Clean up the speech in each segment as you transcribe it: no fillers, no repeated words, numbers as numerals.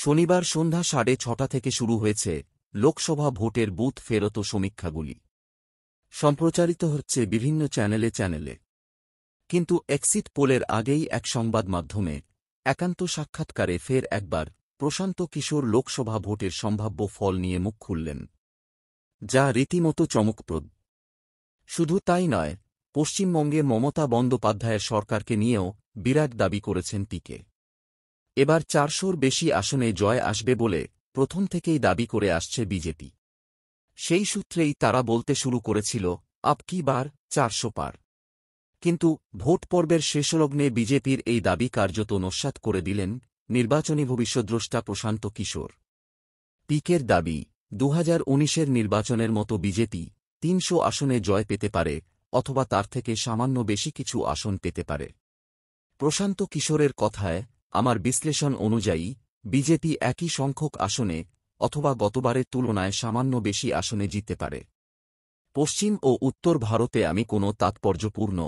শনিবার সন্ধ্যা 6:30 থেকে শুরু হয়েছে লোকসভা ভোটের বুথ ফেরত সমীক্ষাগুলি। সম্প্রচারিত হচ্ছে বিভিন্ন চ্যানেলে। কিন্তু এক্সিট পোলের আগেই এক সংবাদ মাধ্যমে একান্ত সাক্ষাৎকারে ফের একবার প্রশান্ত কিশোর লোকসভা ভোটের সম্ভাব্য ফল নিয়ে মুখ খুললেন, যা রীতিমতো চমকপ্রদ। শুধু তাই নয়, পশ্চিমবঙ্গে মমতা বন্দ্যোপাধ্যায়ের সরকারকে নিয়েও বিরাট দাবি করেছেন পিকে। এবার 400র বেশি আসনে জয় আসবে বলে প্রথম থেকেই দাবি করে আসছে বিজেপি। সেই সূত্রেই তারা বলতে শুরু করেছিল, আব কি বার 400 পার। কিন্তু ভোট পর্বের শেষলগ্নে বিজেপির এই দাবি কার্যত নস্যাৎ করে দিলেন নির্বাচনী ভবিষ্যদ্রষ্টা প্রশান্ত কিশোর। পিকের দাবি, 2019-এর নির্বাচনের মতো বিজেপি 300 আসনে জয় পেতে পারে অথবা তার থেকে সামান্য বেশি কিছু আসন পেতে পারে। প্রশান্ত কিশোরের কথায়, আমার বিশ্লেষণ অনুযায়ী বিজেপি একই সংখ্যক আসনে অথবা গতবারের তুলনায় সামান্য বেশি আসনে জিততে পারে। পশ্চিম ও উত্তর ভারতে আমি কোনো তাৎপর্যপূর্ণ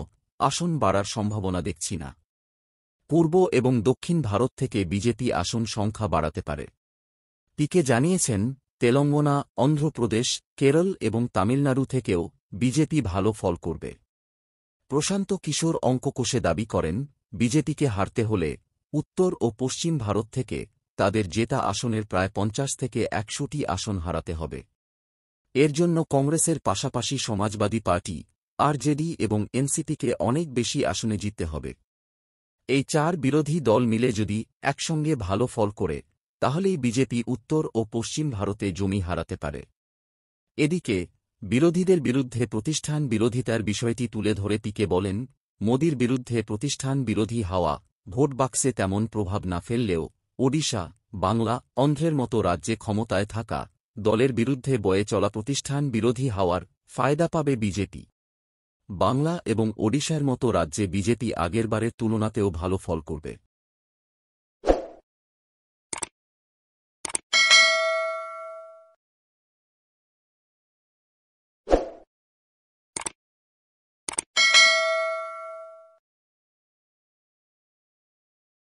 আসন বাড়ার সম্ভাবনা দেখছি না। পূর্ব এবং দক্ষিণ ভারত থেকে বিজেপি আসন সংখ্যা বাড়াতে পারে। পিকে জানিয়েছেন, তেলঙ্গানা, অন্ধ্রপ্রদেশ, কেরল এবং তামিলনাড়ু থেকেও বিজেপি ভালো ফল করবে। প্রশান্ত কিশোর অঙ্ক কষে দাবি করেন, বিজেপিকে হারতে হলে উত্তর ও পশ্চিম ভারত থেকে তাদের জেতা আসনের প্রায় 50 থেকে 100টি আসন হারাতে হবে। এর জন্য কংগ্রেসের পাশাপাশি সমাজবাদী পার্টি, আরজেডি এবং এনসিপিকে অনেক বেশি আসনে জিততে হবে। এই 4 বিরোধী দল মিলে যদি একসঙ্গে ভালো ফল করে, তাহলেই বিজেপি উত্তর ও পশ্চিম ভারতে জমি হারাতে পারে। এদিকে বিরোধীদের বিরুদ্ধে প্রতিষ্ঠান বিরোধিতার বিষয়টি তুলে ধরে পিকে বলেন, মোদির বিরুদ্ধে প্রতিষ্ঠান বিরোধী হাওয়া ভোট বাক্সে তেমন প্রভাব না ফেললেও ওডিশা, বাংলা, অন্ধ্রের মতো রাজ্যে ক্ষমতায় থাকা দলের বিরুদ্ধে বয়ে চলা প্রতিষ্ঠান বিরোধী হাওয়ার ফায়দা পাবে বিজেপি। বাংলা এবং ওডিশার মতো রাজ্যে বিজেপি আগেরবারের তুলনাতেও ভালো ফল করবে।